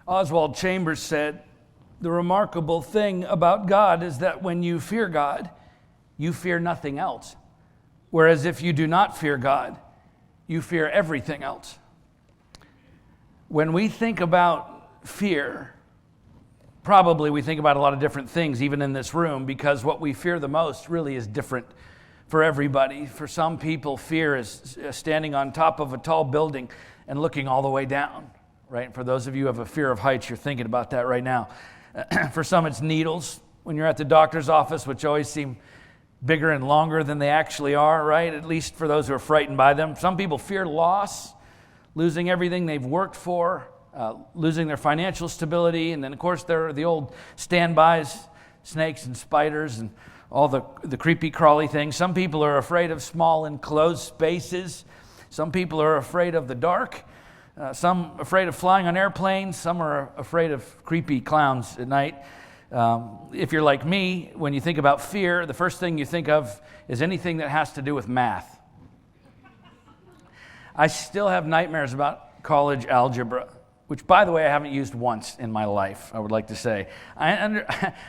Oswald Chambers said, "The remarkable thing about God is that when you fear God, you fear nothing else. Whereas if you do not fear God, you fear everything else." When we think about fear, probably we think about a lot of different things, even in this room, because what we fear the most really is different for everybody. For some people, fear is standing on top of a tall building and looking all the way down. Right? For those of you who have a fear of heights, you're thinking about that right now. For some, it's needles. When you're at the doctor's office, which always seem bigger and longer than they actually are, right? At least for those who are frightened by them. Some people fear loss, losing everything they've worked for, losing their financial stability. And then, of course, there are the old standbys, snakes and spiders and all the creepy, crawly things. Some people are afraid of small enclosed spaces. Some people are afraid of the dark. Some afraid of flying on airplanes. Some are afraid of creepy clowns at night. If you're like me, when you think about fear, the first thing you think of is anything that has to do with math. I still have nightmares about college algebra, which, by the way, I haven't used once in my life, I would like to say. I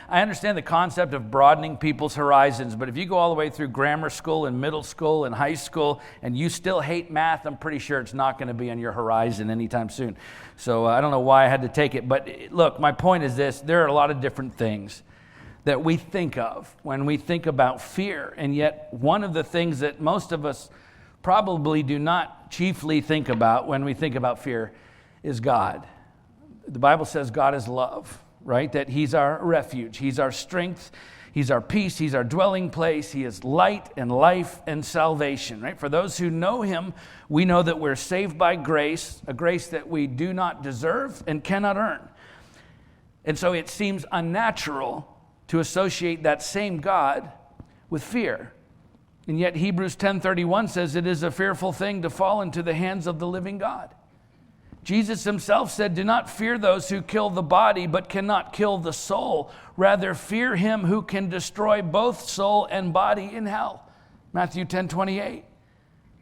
understand the concept of broadening people's horizons, but if you go all the way through grammar school and middle school and high school and you still hate math, I'm pretty sure it's not going to be on your horizon anytime soon. So I don't know why I had to take it. But look, my point is this. There are a lot of different things that we think of when we think about fear. And yet one of the things that most of us probably do not chiefly think about when we think about fear is God. The Bible says God is love, right? That He's our refuge, He's our strength, He's our peace, He's our dwelling place, He is light and life and salvation, right? For those who know Him, we know that we're saved by grace, a grace that we do not deserve and cannot earn. And so it seems unnatural to associate that same God with fear. And yet Hebrews 10:31 says it is a fearful thing to fall into the hands of the living God. Jesus Himself said, "Do not fear those who kill the body, but cannot kill the soul. Rather, fear Him who can destroy both soul and body in hell." Matthew 10:28.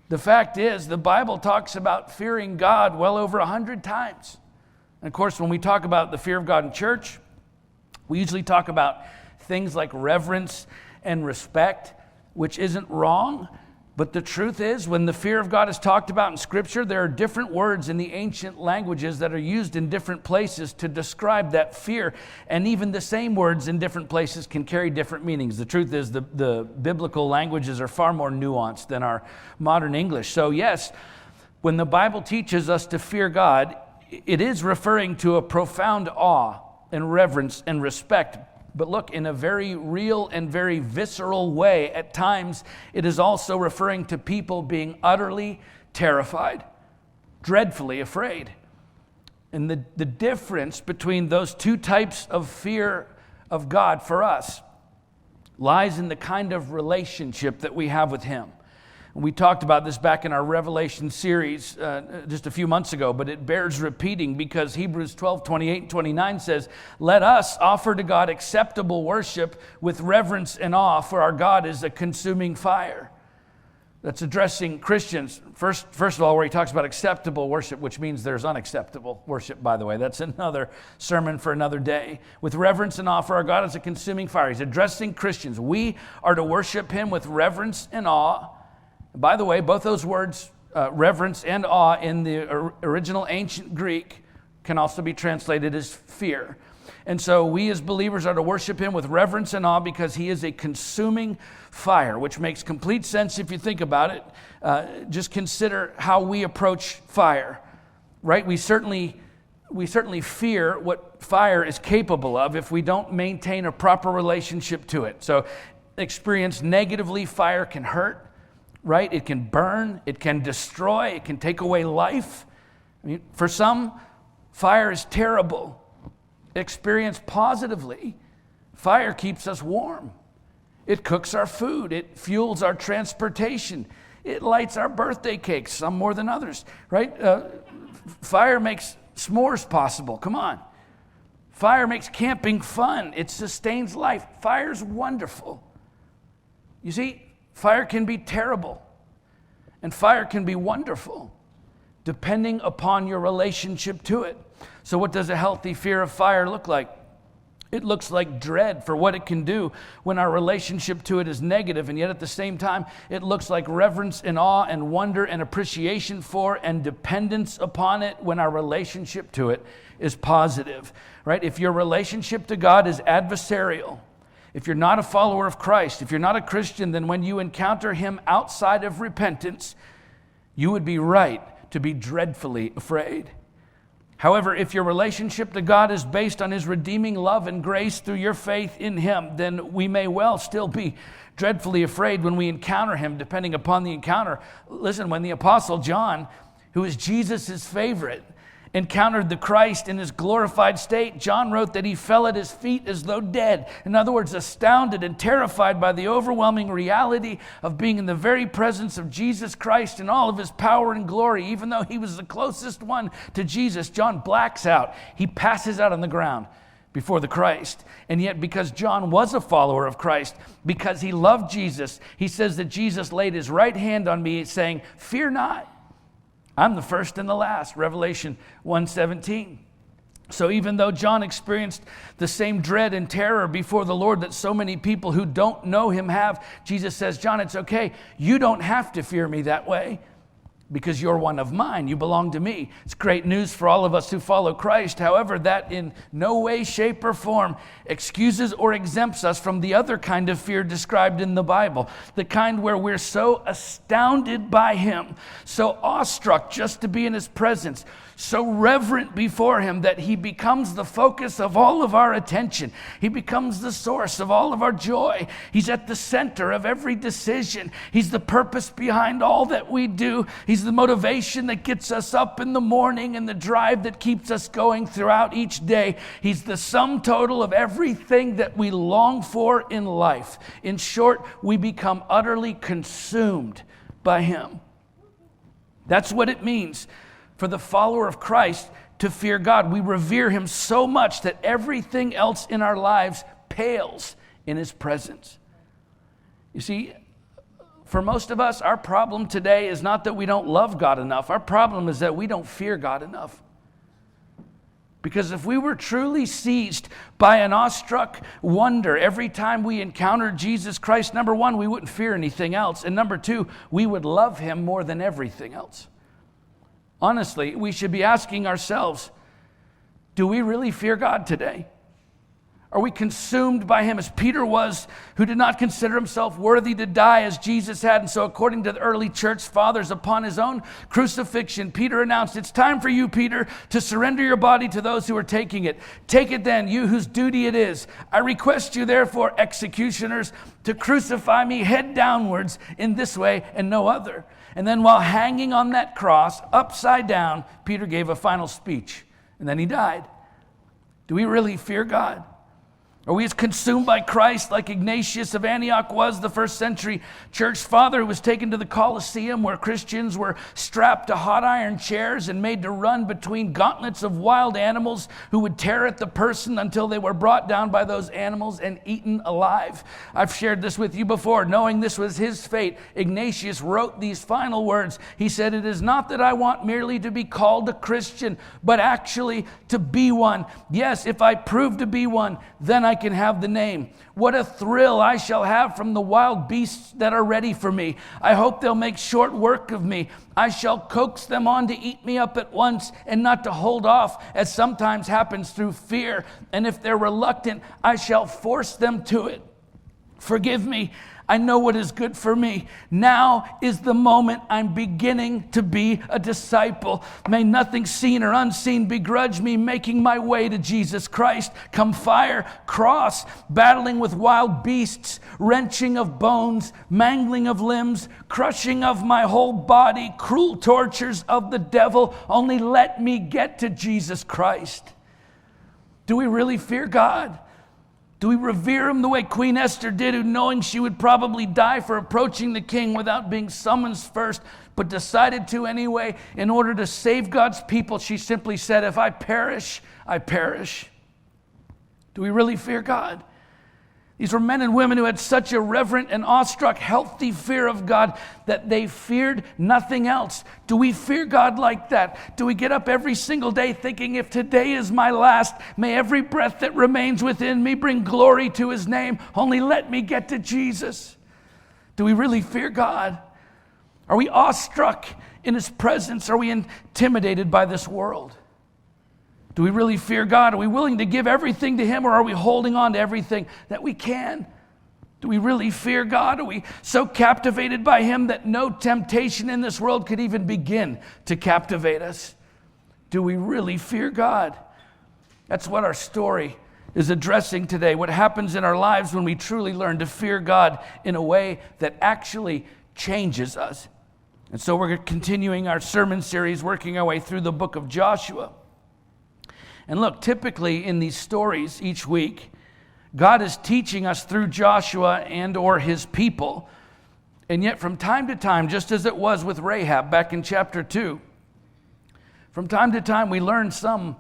The fact is, the Bible talks about fearing God well over 100 times. And of course, when we talk about the fear of God in church, we usually talk about things like reverence and respect, which isn't wrong. But the truth is, when the fear of God is talked about in Scripture, there are different words in the ancient languages that are used in different places to describe that fear. And even the same words in different places can carry different meanings. The truth is, the biblical languages are far more nuanced than our modern English. So yes, when the Bible teaches us to fear God, it is referring to a profound awe and reverence and respect. But look, in a very real and very visceral way, at times, it is also referring to people being utterly terrified, dreadfully afraid. And the difference between those two types of fear of God for us lies in the kind of relationship that we have with Him. We talked about this back in our Revelation series just a few months ago, but it bears repeating because Hebrews 12:28 and 29 says, "Let us offer to God acceptable worship with reverence and awe, for our God is a consuming fire." That's addressing Christians. First of all, where he talks about acceptable worship, which means there's unacceptable worship, by the way. That's another sermon for another day. With reverence and awe, for our God is a consuming fire. He's addressing Christians. We are to worship Him with reverence and awe. By the way, both those words, reverence and awe, in the original ancient Greek can also be translated as fear. And so we as believers are to worship Him with reverence and awe because He is a consuming fire, which makes complete sense if you think about it. Just consider how we approach fire, right? We certainly fear what fire is capable of if we don't maintain a proper relationship to it. So experienced negatively, fire can hurt. Right? It can burn, it can destroy, it can take away life. I mean, for some, fire is terrible. Experienced positively, fire keeps us warm. It cooks our food, it fuels our transportation, it lights our birthday cakes, some more than others, right? Fire makes s'mores possible, come on. Fire makes camping fun, it sustains life. Fire's wonderful. You see, fire can be terrible, and fire can be wonderful. depending upon your relationship to it. So what does a healthy fear of fire look like? It looks like dread for what it can do when our relationship to it is negative, and yet at the same time, it looks like reverence and awe and wonder and appreciation for and dependence upon it when our relationship to it is positive, right? If your relationship to God is adversarial, if you're not a follower of Christ, if you're not a Christian, then when you encounter him outside of repentance, you would be right to be dreadfully afraid. However, if your relationship to God is based on his redeeming love and grace through your faith in him, then we may well still be dreadfully afraid when we encounter him, depending upon the encounter. Listen, when the Apostle John, who is Jesus' favorite, encountered the Christ in his glorified state, John wrote that he fell at his feet as though dead. In other words, astounded and terrified by the overwhelming reality of being in the very presence of Jesus Christ in all of his power and glory. Even though he was the closest one to Jesus, John blacks out. He passes out on the ground before the Christ. And yet, because John was a follower of Christ, because he loved Jesus, he says that Jesus laid his right hand on me, saying, "Fear not. I'm the first and the last," Revelation 1:17. So even though John experienced the same dread and terror before the Lord that so many people who don't know him have, Jesus says, "John, it's okay. You don't have to fear me that way because you're one of mine. You belong to me." It's great news for all of us who follow Christ. However, that in no way, shape, or form excuses or exempts us from the other kind of fear described in the Bible, the kind where we're so astounded by him, so awestruck just to be in his presence, so reverent before him that he becomes the focus of all of our attention. He becomes the source of all of our joy. He's at the center of every decision. He's the purpose behind all that we do. He's the motivation that gets us up in the morning and the drive that keeps us going throughout each day. He's the sum total of everything that we long for in life. In short, we become utterly consumed by him. That's what it means for the follower of Christ to fear God. We revere him so much that everything else in our lives pales in his presence. You see, for most of us, our problem today is not that we don't love God enough. Our problem is that we don't fear God enough. Because if we were truly seized by an awestruck wonder every time we encountered Jesus Christ, number one, we wouldn't fear anything else. And number two, we would love him more than everything else. Honestly, we should be asking ourselves, do we really fear God today? Are we consumed by him as Peter was, who did not consider himself worthy to die as Jesus had? And so according to the early church fathers, upon his own crucifixion, Peter announced, "It's time for you, Peter, to surrender your body to those who are taking it. Take it then, you whose duty it is. I request you therefore, executioners, to crucify me head downwards in this way and no other." And then while hanging on that cross, upside down, Peter gave a final speech, and then he died. Do we really fear God? Are we as consumed by Christ like Ignatius of Antioch was, the first century church father who was taken to the Colosseum where Christians were strapped to hot iron chairs and made to run between gauntlets of wild animals who would tear at the person until they were brought down by those animals and eaten alive? I've shared this with you before. Knowing this was his fate, Ignatius wrote these final words. He said, "It is not that I want merely to be called a Christian, but actually to be one. Yes, if I prove to be one, then I can have the name. What a thrill I shall have from the wild beasts that are ready for me. I hope they'll make short work of me. I shall coax them on to eat me up at once and not to hold off, as sometimes happens through fear. And if they're reluctant, I shall force them to it. Forgive me. I know what is good for me. Now is the moment I'm beginning to be a disciple. May nothing seen or unseen begrudge me making my way to Jesus Christ. Come fire, cross, battling with wild beasts, wrenching of bones, mangling of limbs, crushing of my whole body, cruel tortures of the devil. Only let me get to Jesus Christ." Do we really fear God? Do we revere him the way Queen Esther did, who, knowing she would probably die for approaching the king without being summoned first, but decided to anyway in order to save God's people, she simply said, "If I perish, I perish." Do we really fear God? These were men and women who had such a reverent and awestruck, healthy fear of God that they feared nothing else. Do we fear God like that? Do we get up every single day thinking, if today is my last, may every breath that remains within me bring glory to his name. Only let me get to Jesus. Do we really fear God? Are we awestruck in his presence? Are we intimidated by this world? Do we really fear God? Are we willing to give everything to him, or are we holding on to everything that we can? Do we really fear God? Are we so captivated by him that no temptation in this world could even begin to captivate us? Do we really fear God? That's what our story is addressing today. What happens in our lives when we truly learn to fear God in a way that actually changes us. And so we're continuing our sermon series, working our way through the book of Joshua. And look, typically in these stories each week, God is teaching us through Joshua and or his people. And yet from time to time, just as it was with Rahab back in chapter 2, from time to time we learn some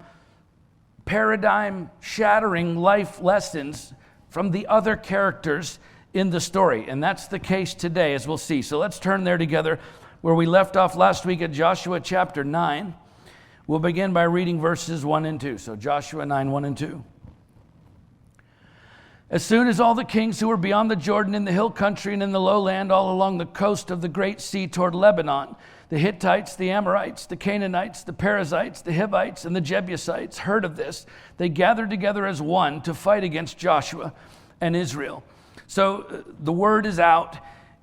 paradigm-shattering life lessons from the other characters in the story. And that's the case today, as we'll see. So let's turn there together where we left off last week at Joshua chapter 9. We'll begin by reading verses 1 and 2. So Joshua 9, 1 and 2. As soon as all the kings who were beyond the Jordan in the hill country and in the lowland all along the coast of the great sea toward Lebanon, the Hittites, the Amorites, the Canaanites, the Perizzites, the Hivites, and the Jebusites heard of this, they gathered together as one to fight against Joshua and Israel. So the word is out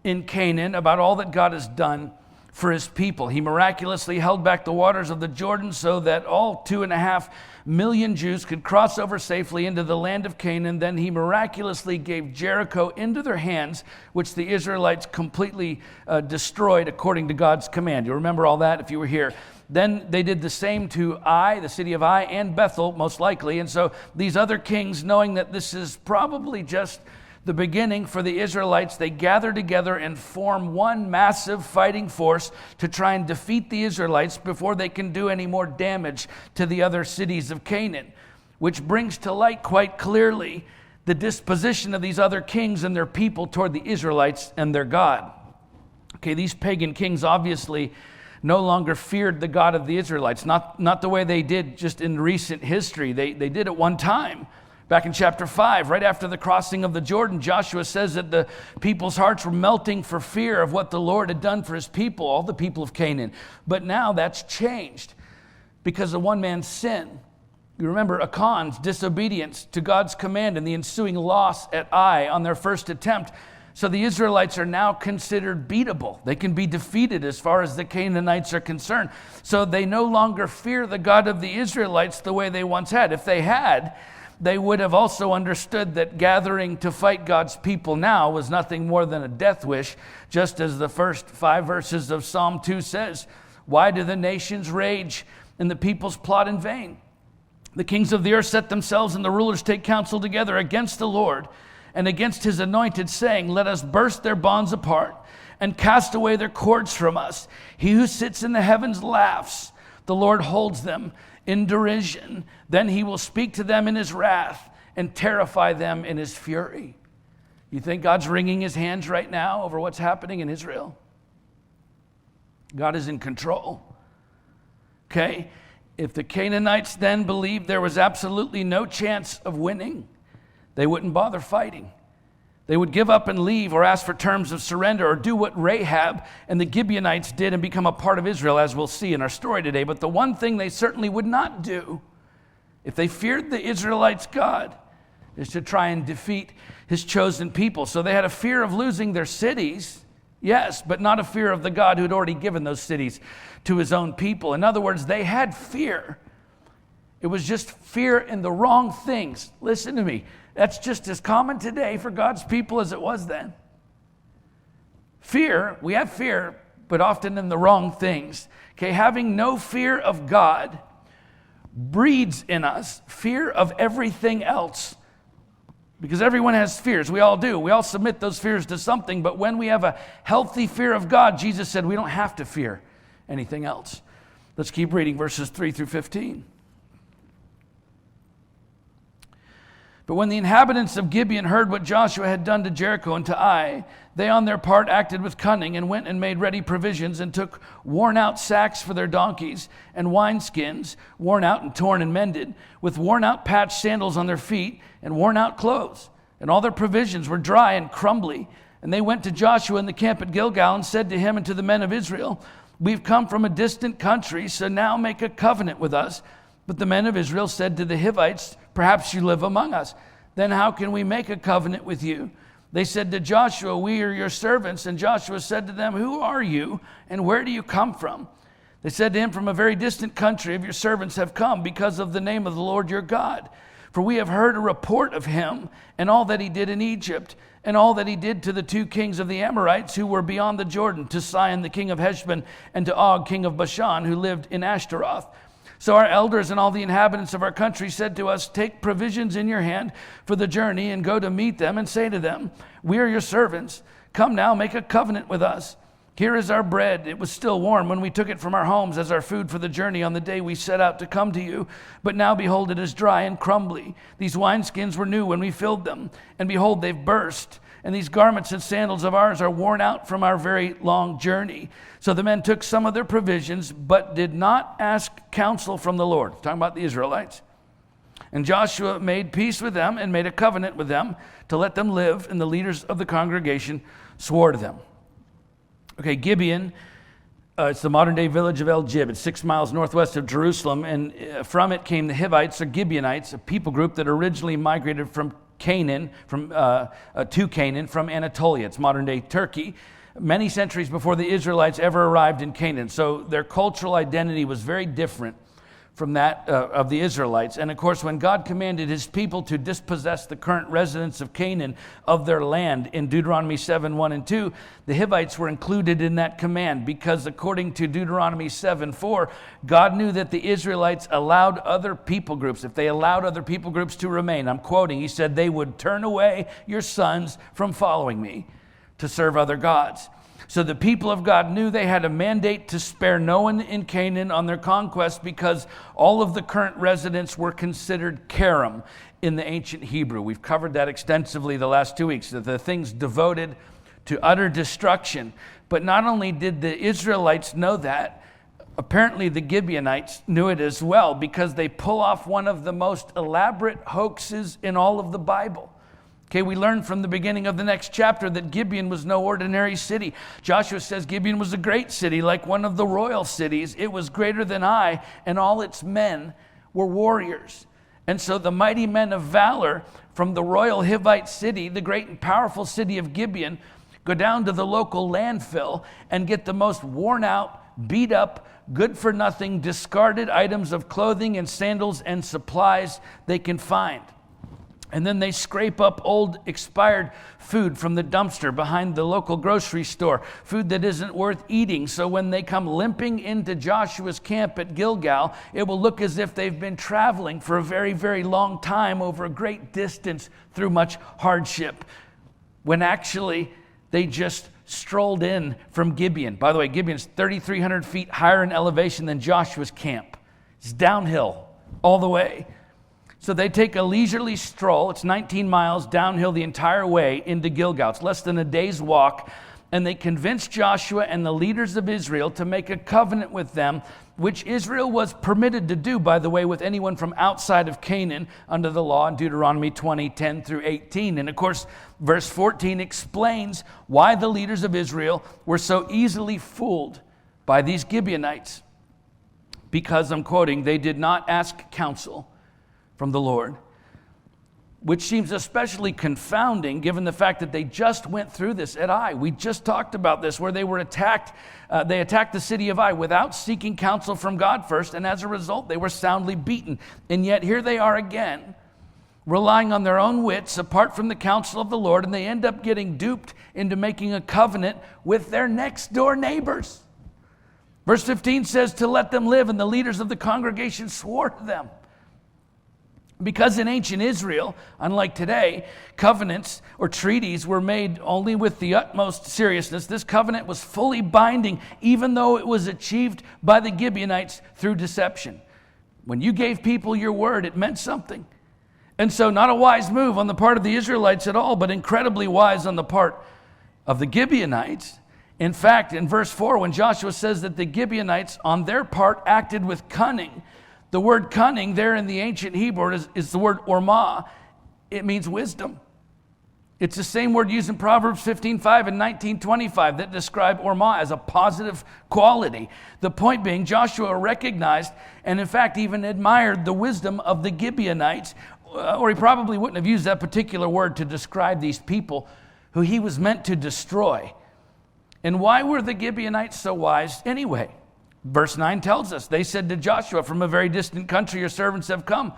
in Canaan about all that God has done for his people. He miraculously held back the waters of the Jordan so that all 2.5 million Jews could cross over safely into the land of Canaan. Then he miraculously gave Jericho into their hands, which the Israelites completely destroyed according to God's command. You remember all that if you were here. Then they did the same to Ai, the city of Ai, and Bethel, most likely. And so these other kings, knowing that this is probably just the beginning for the Israelites, they gather together and form one massive fighting force to try and defeat the Israelites before they can do any more damage to the other cities of Canaan, which brings to light quite clearly the disposition of these other kings and their people toward the Israelites and their God. Okay, these pagan kings obviously no longer feared the God of the Israelites, not the way they did just in recent history. They did at one time. Back in chapter 5, right after the crossing of the Jordan, Joshua says that the people's hearts were melting for fear of what the Lord had done for his people, all the people of Canaan. But now that's changed because of one man's sin. You remember Achan's disobedience to God's command and the ensuing loss at Ai on their first attempt. So the Israelites are now considered beatable. They can be defeated as far as the Canaanites are concerned. So they no longer fear the God of the Israelites the way they once had. If they had, they would have also understood that gathering to fight God's people now was nothing more than a death wish, just as the first 5 verses of Psalm 2 says. Why do the nations rage and the peoples plot in vain? The kings of the earth set themselves and the rulers take counsel together against the Lord and against his anointed, saying, let us burst their bonds apart and cast away their cords from us. He who sits in the heavens laughs. The Lord holds them in derision. Then he will speak to them in his wrath and terrify them in his fury. You think God's wringing his hands right now over what's happening in Israel? God is in control. Okay? If the Canaanites then believed there was absolutely no chance of winning, they wouldn't bother fighting. They would give up and leave or ask for terms of surrender or do what Rahab and the Gibeonites did and become a part of Israel, as we'll see in our story today. But the one thing they certainly would not do, if they feared the Israelites' God, is to try and defeat his chosen people. So they had a fear of losing their cities, yes, but not a fear of the God who had already given those cities to his own people. In other words, they had fear. It was just fear in the wrong things. Listen to me. That's just as common today for God's people as it was then. Fear, we have fear, but often in the wrong things. Okay, having no fear of God breeds in us fear of everything else. Because everyone has fears. We all do. We all submit those fears to something. But when we have a healthy fear of God, Jesus said we don't have to fear anything else. Let's keep reading verses 3 through 15. But when the inhabitants of Gibeon heard what Joshua had done to Jericho and to Ai, they on their part acted with cunning and went and made ready provisions and took worn-out sacks for their donkeys and wineskins, worn out and torn and mended, with worn-out patched sandals on their feet and worn-out clothes. And all their provisions were dry and crumbly. And they went to Joshua in the camp at Gilgal and said to him and to the men of Israel, "We've come from a distant country, so now make a covenant with us." But the men of Israel said to the Hivites, "Perhaps you live among us. Then how can we make a covenant with you?" They said to Joshua, "We are your servants." And Joshua said to them, "Who are you, and where do you come from?" They said to him, "From a very distant country of your servants have come, because of the name of the Lord your God. For we have heard a report of him, and all that he did in Egypt, and all that he did to the 2 kings of the Amorites who were beyond the Jordan, to Sihon the king of Heshbon, and to Og king of Bashan, who lived in Ashtaroth. So our elders and all the inhabitants of our country said to us, 'Take provisions in your hand for the journey and go to meet them and say to them, "We are your servants. Come now, make a covenant with us. Here is our bread. It was still warm when we took it from our homes as our food for the journey on the day we set out to come to you. But now behold, it is dry and crumbly. These wineskins were new when we filled them, and behold, they've burst. And these garments and sandals of ours are worn out from our very long journey." So the men took some of their provisions, but did not ask counsel from the Lord. Talking about the Israelites. And Joshua made peace with them and made a covenant with them to let them live, and the leaders of the congregation swore to them. Okay, Gibeon, it's the modern-day village of El Jib. It's 6 miles northwest of Jerusalem, and from it came the Hivites, or Gibeonites, a people group that originally migrated from Canaan, to Canaan from Anatolia. It's modern-day Turkey, many centuries before the Israelites ever arrived in Canaan. So their cultural identity was very different from that of the Israelites. And of course, when God commanded his people to dispossess the current residents of Canaan of their land in Deuteronomy 7:1-2, the Hivites were included in that command because according to Deuteronomy 7:4, God knew that the Israelites allowed other people groups, if they allowed other people groups to remain, I'm quoting, he said, "They would turn away your sons from following me to serve other gods." So the people of God knew they had a mandate to spare no one in Canaan on their conquest because all of the current residents were considered Karam in the ancient Hebrew. We've covered that extensively the last 2 weeks, that the things devoted to utter destruction. But not only did the Israelites know that, apparently the Gibeonites knew it as well because they pull off one of the most elaborate hoaxes in all of the Bible. Okay, we learn from the beginning of the next chapter that Gibeon was no ordinary city. Joshua says Gibeon was a great city, like one of the royal cities. It was greater than Ai, and all its men were warriors. And so the mighty men of valor from the royal Hivite city, the great and powerful city of Gibeon, go down to the local landfill and get the most worn out, beat up, good-for-nothing, discarded items of clothing and sandals and supplies they can find. And then they scrape up old expired food from the dumpster behind the local grocery store, food that isn't worth eating. So when they come limping into Joshua's camp at Gilgal, it will look as if they've been traveling for a very, very long time over a great distance through much hardship, when actually they just strolled in from Gibeon. By the way, Gibeon is 3,300 feet higher in elevation than Joshua's camp. It's downhill all the way. So they take a leisurely stroll. It's 19 miles downhill the entire way into Gilgal. It's less than a day's walk. And they convince Joshua and the leaders of Israel to make a covenant with them, which Israel was permitted to do, by the way, with anyone from outside of Canaan under the law in Deuteronomy 20:10-18. And of course, verse 14 explains why the leaders of Israel were so easily fooled by these Gibeonites. Because, I'm quoting, they did not ask counsel from the Lord, which seems especially confounding given the fact that they just went through this at Ai. We just talked about this, where they were attacked. They attacked the city of Ai without seeking counsel from God first, and as a result, they were soundly beaten. And yet here they are again, relying on their own wits apart from the counsel of the Lord, and they end up getting duped into making a covenant with their next door neighbors. Verse 15 says to let them live, and the leaders of the congregation swore to them. Because in ancient Israel, unlike today, covenants or treaties were made only with the utmost seriousness. This covenant was fully binding, even though it was achieved by the Gibeonites through deception. When you gave people your word, it meant something. And so not a wise move on the part of the Israelites at all, but incredibly wise on the part of the Gibeonites. In fact, in verse 4, when Joshua says that the Gibeonites on their part acted with cunning, the word cunning there in the ancient Hebrew is the word ormah. It means wisdom. It's the same word used in Proverbs 15:5 and 19:25 that describe ormah as a positive quality. The point being, Joshua recognized and in fact even admired the wisdom of the Gibeonites, or he probably wouldn't have used that particular word to describe these people who he was meant to destroy. And why were the Gibeonites so wise anyway? Verse 9 tells us, they said to Joshua, from a very distant country your servants have come,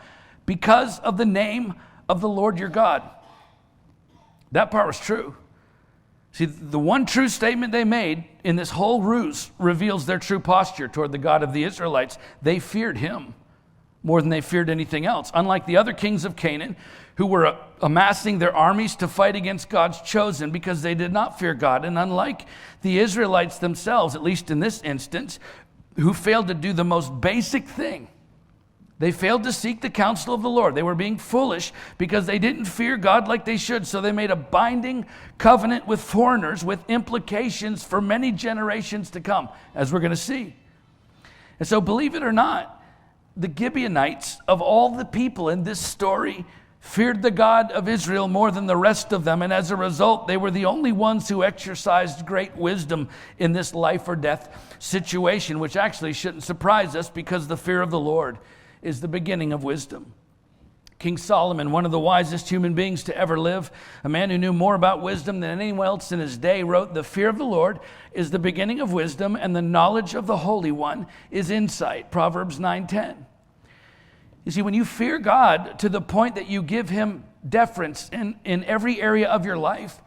because of the name of the Lord your God. That part was true. See, the one true statement they made in this whole ruse reveals their true posture toward the God of the Israelites. They feared him more than they feared anything else. Unlike the other kings of Canaan, who were amassing their armies to fight against God's chosen because they did not fear God. And unlike the Israelites themselves, at least in this instance, who failed to do the most basic thing, they failed to seek the counsel of the Lord. They were being foolish because they didn't fear God like they should. So they made a binding covenant with foreigners with implications for many generations to come, as we're going to see. And so believe it or not, the Gibeonites, of all the people in this story, feared the God of Israel more than the rest of them, and as a result, they were the only ones who exercised great wisdom in this life or death situation, which actually shouldn't surprise us because the fear of the Lord is the beginning of wisdom. King Solomon, one of the wisest human beings to ever live, a man who knew more about wisdom than anyone else in his day, wrote, "The fear of the Lord is the beginning of wisdom, and the knowledge of the Holy One is insight." Proverbs 9:10. You see, when you fear God to the point that you give him deference in every area of your life,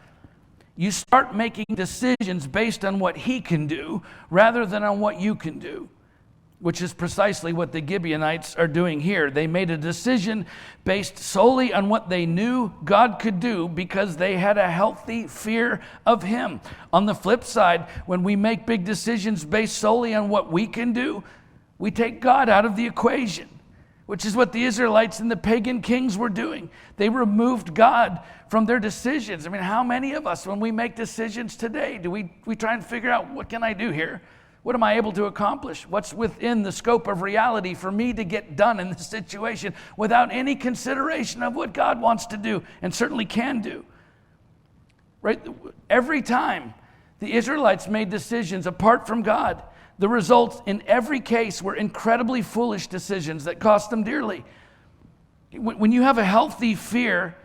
you start making decisions based on what he can do rather than on what you can do, which is precisely what the Gibeonites are doing here. They made a decision based solely on what they knew God could do because they had a healthy fear of him. On the flip side, when we make big decisions based solely on what we can do, we take God out of the equation, which is what the Israelites and the pagan kings were doing. They removed God from their decisions. I mean, how many of us, when we make decisions today, do we try and figure out, what can I do here? What am I able to accomplish? What's within the scope of reality for me to get done in this situation without any consideration of what God wants to do and certainly can do? Right? Every time the Israelites made decisions apart from God, the results in every case were incredibly foolish decisions that cost them dearly. When you have a healthy fear,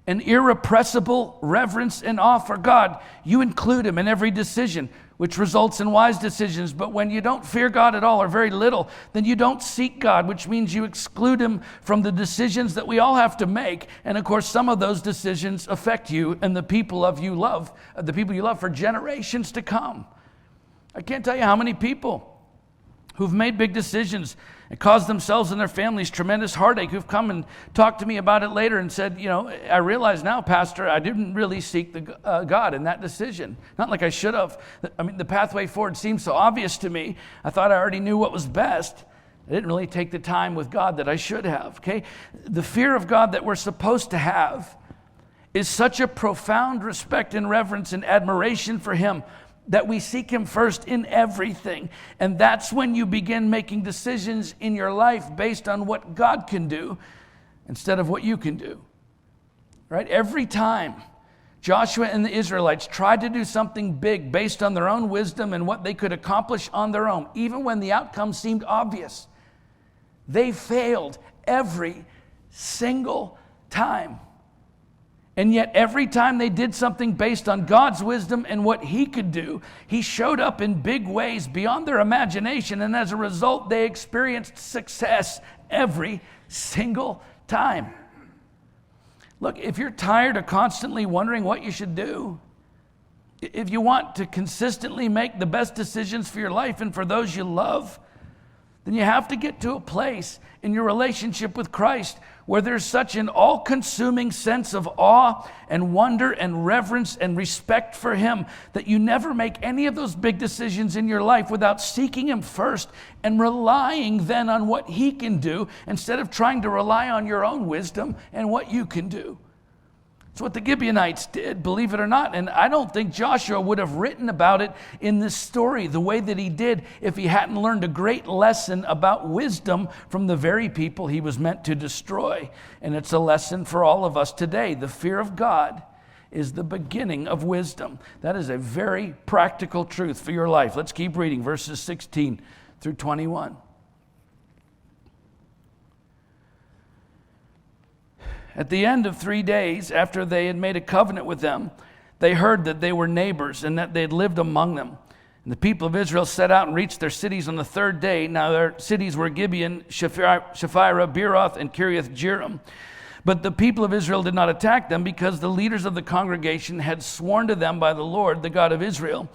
an irrepressible reverence and awe for God, you include him in every decision, which results in wise decisions. But when you don't fear God at all or very little, then you don't seek God, which means you exclude him from the decisions that we all have to make. And of course, some of those decisions affect you and the people you love for generations to come. I can't tell you how many people who've made big decisions and caused themselves and their families tremendous heartache who've come and talked to me about it later and said, I realize now, Pastor, I didn't really seek the God in that decision. Not like I should have. I mean, the pathway forward seemed so obvious to me. I thought I already knew what was best. I didn't really take the time with God that I should have, okay? The fear of God that we're supposed to have is such a profound respect and reverence and admiration for him that we seek him first in everything. And that's when you begin making decisions in your life based on what God can do instead of what you can do. Right? Every time Joshua and the Israelites tried to do something big based on their own wisdom and what they could accomplish on their own, even when the outcome seemed obvious, they failed every single time. And yet every time they did something based on God's wisdom and what he could do, he showed up in big ways beyond their imagination. And as a result, they experienced success every single time. Look, if you're tired of constantly wondering what you should do, if you want to consistently make the best decisions for your life and for those you love, then you have to get to a place in your relationship with Christ where there's such an all-consuming sense of awe and wonder and reverence and respect for him that you never make any of those big decisions in your life without seeking him first and relying then on what he can do instead of trying to rely on your own wisdom and what you can do. It's what the Gibeonites did, believe it or not. And I don't think Joshua would have written about it in this story the way that he did if he hadn't learned a great lesson about wisdom from the very people he was meant to destroy. And it's a lesson for all of us today. The fear of God is the beginning of wisdom. That is a very practical truth for your life. Let's keep reading verses 16 through 21. At the end of 3 days, after they had made a covenant with them, they heard that they were neighbors and that they had lived among them. And the people of Israel set out and reached their cities on the third day. Now their cities were Gibeon, Shephirah, Beeroth, and Kiriath Jearim. But the people of Israel did not attack them because the leaders of the congregation had sworn to them by the Lord, the God of Israel.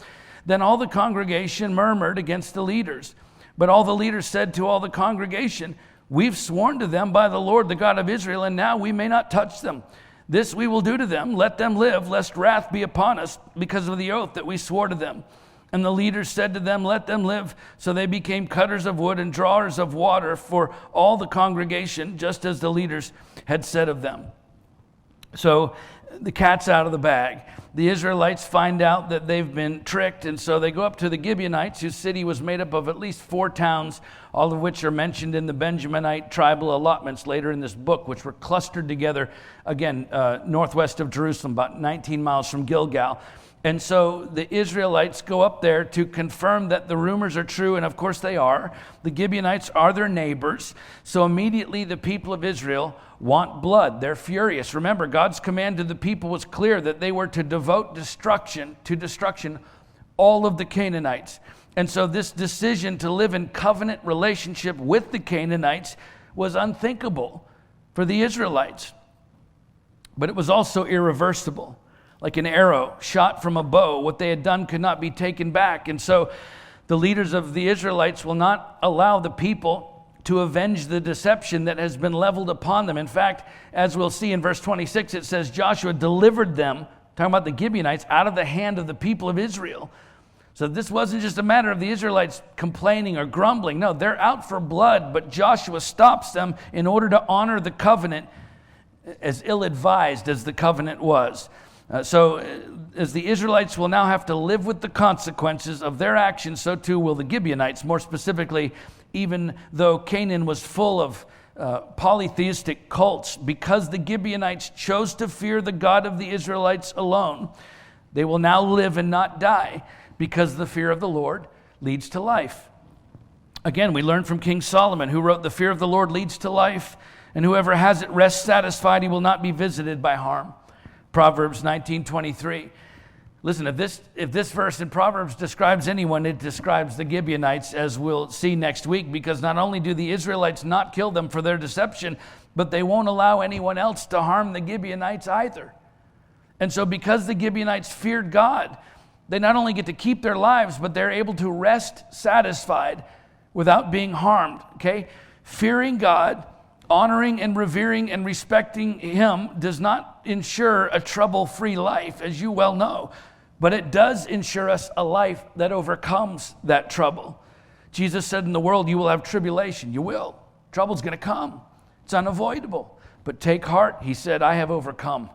Then all the congregation murmured against the leaders. But all the leaders said to all the congregation, "We've sworn to them by the Lord, the God of Israel, and now we may not touch them. This we will do to them. Let them live, lest wrath be upon us because of the oath that we swore to them." And the leaders said to them, "Let them live." So they became cutters of wood and drawers of water for all the congregation, just as the leaders had said of them. So the cat's out of the bag. The Israelites find out that they've been tricked, and so they go up to the Gibeonites, whose city was made up of at least 4 towns, all of which are mentioned in the Benjaminite tribal allotments later in this book, which were clustered together, again, northwest of Jerusalem, about 19 miles from Gilgal. And so the Israelites go up there to confirm that the rumors are true, and of course they are. The Gibeonites are their neighbors. So immediately the people of Israel want blood. They're furious. Remember, God's command to the people was clear that they were to devote destruction all of the Canaanites. And so this decision to live in covenant relationship with the Canaanites was unthinkable for the Israelites. But it was also irreversible. Like an arrow shot from a bow, what they had done could not be taken back. And so the leaders of the Israelites will not allow the people to avenge the deception that has been leveled upon them. In fact, as we'll see in verse 26, it says Joshua delivered them, talking about the Gibeonites, out of the hand of the people of Israel. So this wasn't just a matter of the Israelites complaining or grumbling. No, they're out for blood, but Joshua stops them in order to honor the covenant, as ill-advised as the covenant was. So as the Israelites will now have to live with the consequences of their actions, so too will the Gibeonites. More specifically, even though Canaan was full of polytheistic cults, because the Gibeonites chose to fear the God of the Israelites alone, they will now live and not die, because the fear of the Lord leads to life. Again, we learn from King Solomon, who wrote, "The fear of the Lord leads to life, and whoever has it rests satisfied. He will not be visited by harm." Proverbs 19:23. Listen, if this verse in Proverbs describes anyone, it describes the Gibeonites, as we'll see next week, because not only do the Israelites not kill them for their deception, but they won't allow anyone else to harm the Gibeonites either. And so because the Gibeonites feared God, they not only get to keep their lives, but they're able to rest satisfied without being harmed, okay? Fearing God, honoring and revering and respecting him does not ensure a trouble-free life, as you well know, but it does ensure us a life that overcomes that trouble. Jesus said, "In the world you will have tribulation." You will. Trouble's going to come. It's unavoidable. But take heart, he said, "I have overcome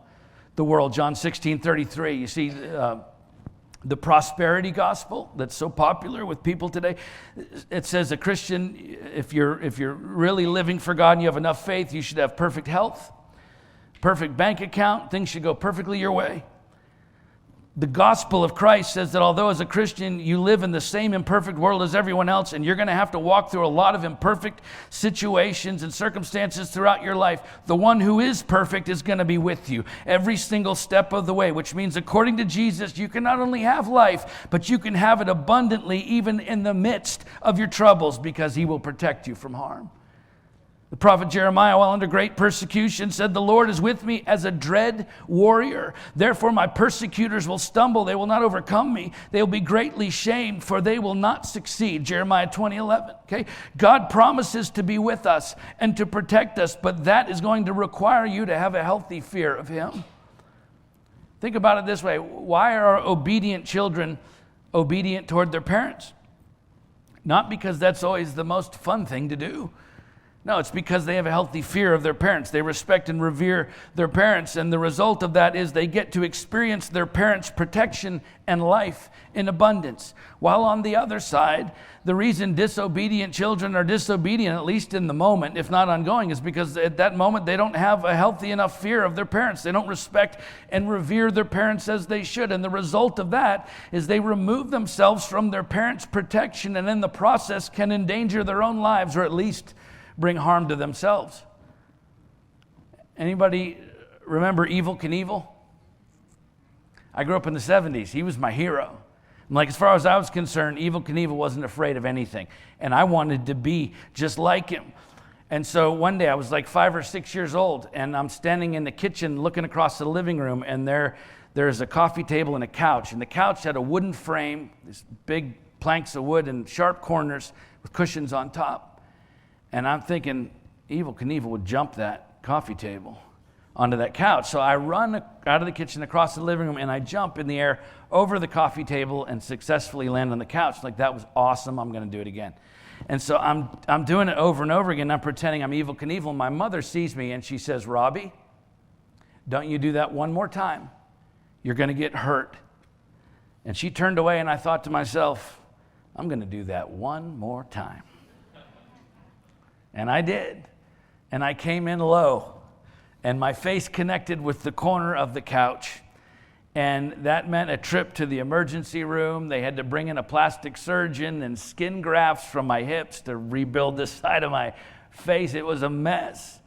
the world." John 16:33. You see, the prosperity gospel that's so popular with people today, it says a Christian, if you're really living for God and you have enough faith, you should have perfect health, perfect bank account, things should go perfectly your way. The gospel of Christ says that although as a Christian you live in the same imperfect world as everyone else, and you're going to have to walk through a lot of imperfect situations and circumstances throughout your life, the one who is perfect is going to be with you every single step of the way, which means according to Jesus, you can not only have life, but you can have it abundantly even in the midst of your troubles, because he will protect you from harm. The prophet Jeremiah, while under great persecution, said, "The Lord is with me as a dread warrior. Therefore my persecutors will stumble. They will not overcome me. They will be greatly shamed, for they will not succeed." Jeremiah 20:11. Okay? God promises to be with us and to protect us, but that is going to require you to have a healthy fear of him. Think about it this way. Why are obedient children obedient toward their parents? Not because that's always the most fun thing to do. No, it's because they have a healthy fear of their parents. They respect and revere their parents, and the result of that is they get to experience their parents' protection and life in abundance. While on the other side, the reason disobedient children are disobedient, at least in the moment, if not ongoing, is because at that moment they don't have a healthy enough fear of their parents. They don't respect and revere their parents as they should, and the result of that is they remove themselves from their parents' protection, and in the process can endanger their own lives, or at least bring harm to themselves. Anybody remember Evel Knievel? I grew up in the 70s. He was my hero. Like, as far as I was concerned, Evel Knievel wasn't afraid of anything, and I wanted to be just like him. And so one day I was like 5 or 6 years old, and I'm standing in the kitchen looking across the living room, and there's a coffee table and a couch, and the couch had a wooden frame, these big planks of wood and sharp corners with cushions on top. And I'm thinking, Evel Knievel would jump that coffee table onto that couch. So I run out of the kitchen across the living room, and I jump in the air over the coffee table and successfully land on the couch. Like, that was awesome. I'm going to do it again. And so I'm doing it over and over again. I'm pretending I'm Evel Knievel. My mother sees me, and she says, "Robbie, don't you do that one more time. You're going to get hurt." And she turned away, and I thought to myself, I'm going to do that one more time. And I did. And I came in low, and my face connected with the corner of the couch. And that meant a trip to the emergency room. They had to bring in a plastic surgeon and skin grafts from my hips to rebuild this side of my face. It was a mess.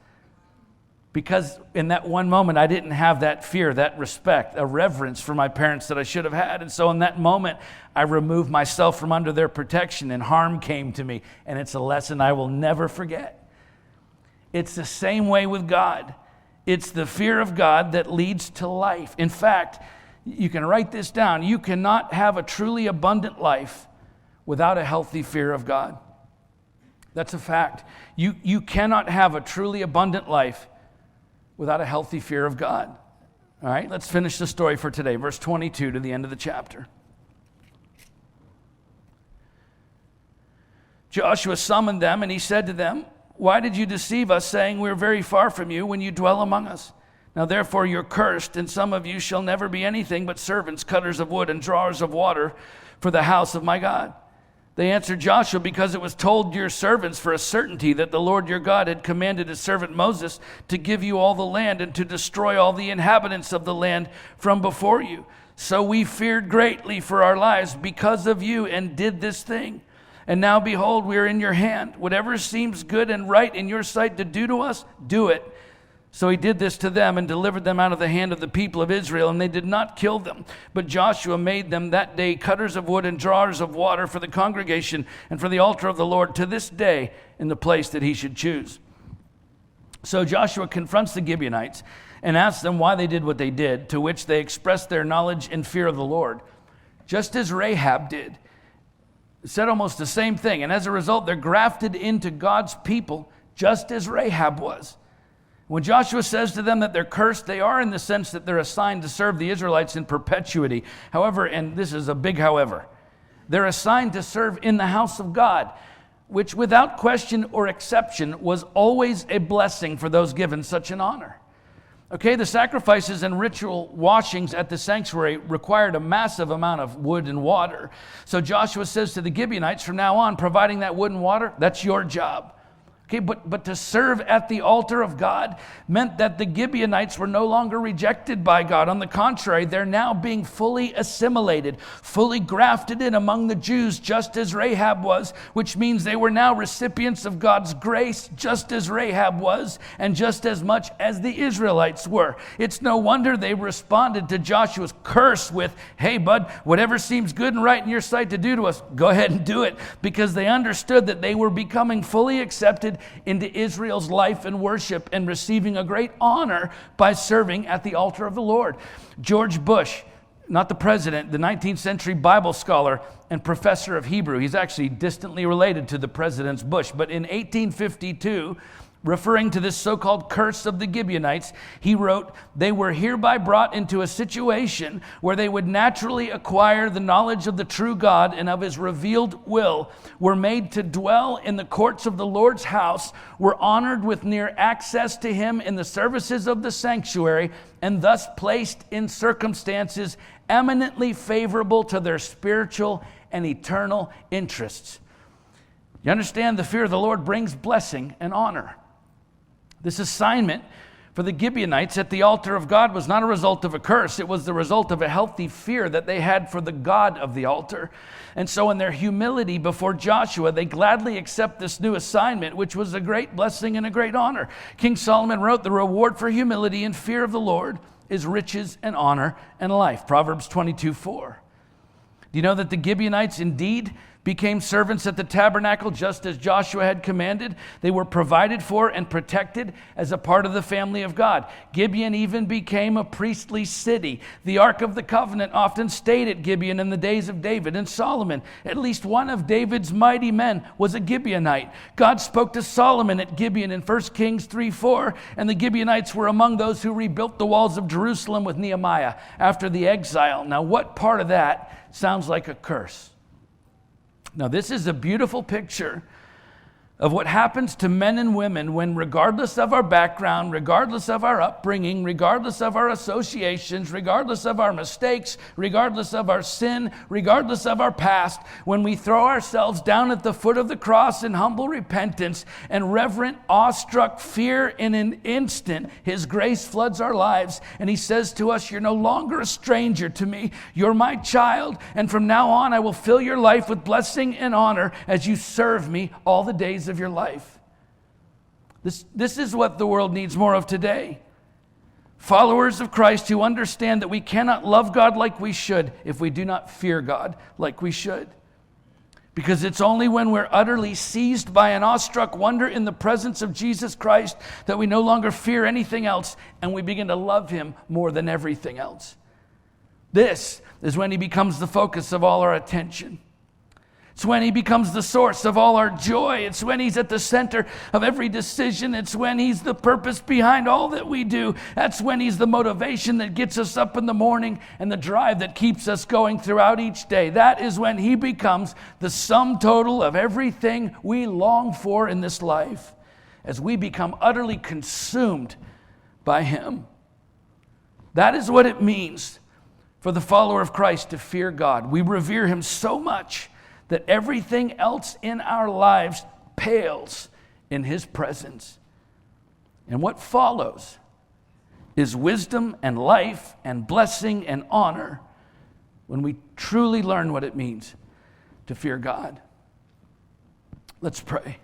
Because in that one moment, I didn't have that fear, that respect, a reverence for my parents that I should have had. And so in that moment, I removed myself from under their protection, and harm came to me. And it's a lesson I will never forget. It's the same way with God. It's the fear of God that leads to life. In fact, you can write this down. You cannot have a truly abundant life without a healthy fear of God. That's a fact. You cannot have a truly abundant life without a healthy fear of God. All right, let's finish the story for today. Verse 22 to the end of the chapter. Joshua summoned them, and he said to them, "Why did you deceive us, saying, 'We're very far from you,' when you dwell among us? Now therefore you're cursed, and some of you shall never be anything but servants, cutters of wood, and drawers of water for the house of my God." They answered Joshua, "Because it was told your servants for a certainty that the Lord your God had commanded his servant Moses to give you all the land and to destroy all the inhabitants of the land from before you. So we feared greatly for our lives because of you and did this thing. And now behold, we are in your hand. Whatever seems good and right in your sight to do to us, do it." So he did this to them and delivered them out of the hand of the people of Israel, and they did not kill them. But Joshua made them that day cutters of wood and drawers of water for the congregation and for the altar of the Lord to this day in the place that he should choose. So Joshua confronts the Gibeonites and asks them why they did what they did, to which they expressed their knowledge and fear of the Lord, just as Rahab did. It said almost the same thing, and as a result, they're grafted into God's people, just as Rahab was. When Joshua says to them that they're cursed, they are in the sense that they're assigned to serve the Israelites in perpetuity. However, and this is a big however, they're assigned to serve in the house of God, which without question or exception was always a blessing for those given such an honor. Okay, the sacrifices and ritual washings at the sanctuary required a massive amount of wood and water. So Joshua says to the Gibeonites, from now on, providing that wood and water, that's your job. Okay, but to serve at the altar of God meant that the Gibeonites were no longer rejected by God. On the contrary, they're now being fully assimilated, fully grafted in among the Jews, just as Rahab was, which means they were now recipients of God's grace, just as Rahab was, and just as much as the Israelites were. It's no wonder they responded to Joshua's curse with, "Hey, bud, whatever seems good and right in your sight to do to us, go ahead and do it," because they understood that they were becoming fully accepted into Israel's life and worship and receiving a great honor by serving at the altar of the Lord. George Bush, not the president, the 19th century Bible scholar and professor of Hebrew. He's actually distantly related to the President's Bush. But in 1852, referring to this so-called curse of the Gibeonites, he wrote, "They were hereby brought into a situation where they would naturally acquire the knowledge of the true God and of his revealed will, were made to dwell in the courts of the Lord's house, were honored with near access to him in the services of the sanctuary, and thus placed in circumstances eminently favorable to their spiritual and eternal interests." You understand, the fear of the Lord brings blessing and honor. This assignment for the Gibeonites at the altar of God was not a result of a curse. It was the result of a healthy fear that they had for the God of the altar. And so in their humility before Joshua, they gladly accept this new assignment, which was a great blessing and a great honor. King Solomon wrote, "The reward for humility and fear of the Lord is riches and honor and life." Proverbs 22:4. Do you know that the Gibeonites indeed became servants at the tabernacle just as Joshua had commanded? They were provided for and protected as a part of the family of God. Gibeon even became a priestly city. The Ark of the Covenant often stayed at Gibeon in the days of David and Solomon. At least one of David's mighty men was a Gibeonite. God spoke to Solomon at Gibeon in 1 Kings 3:4, and the Gibeonites were among those who rebuilt the walls of Jerusalem with Nehemiah after the exile. Now, what part of that sounds like a curse? Now, this is a beautiful picture of what happens to men and women when, regardless of our background, regardless of our upbringing, regardless of our associations, regardless of our mistakes, regardless of our sin, regardless of our past, when we throw ourselves down at the foot of the cross in humble repentance and reverent, awestruck fear, in an instant, his grace floods our lives, and he says to us, "You're no longer a stranger to me. You're my child, and from now on I will fill your life with blessing and honor as you serve me all the days of your life." This is what the world needs more of today. Followers of Christ who understand that we cannot love God like we should if we do not fear God like we should. Because it's only when we're utterly seized by an awestruck wonder in the presence of Jesus Christ that we no longer fear anything else and we begin to love him more than everything else. This is when he becomes the focus of all our attention. It's when he becomes the source of all our joy. It's when he's at the center of every decision. It's when he's the purpose behind all that we do. That's when he's the motivation that gets us up in the morning and the drive that keeps us going throughout each day. That is when he becomes the sum total of everything we long for in this life, as we become utterly consumed by him. That is what it means for the follower of Christ to fear God. We revere him so much that everything else in our lives pales in his presence. And what follows is wisdom and life and blessing and honor when we truly learn what it means to fear God. Let's pray.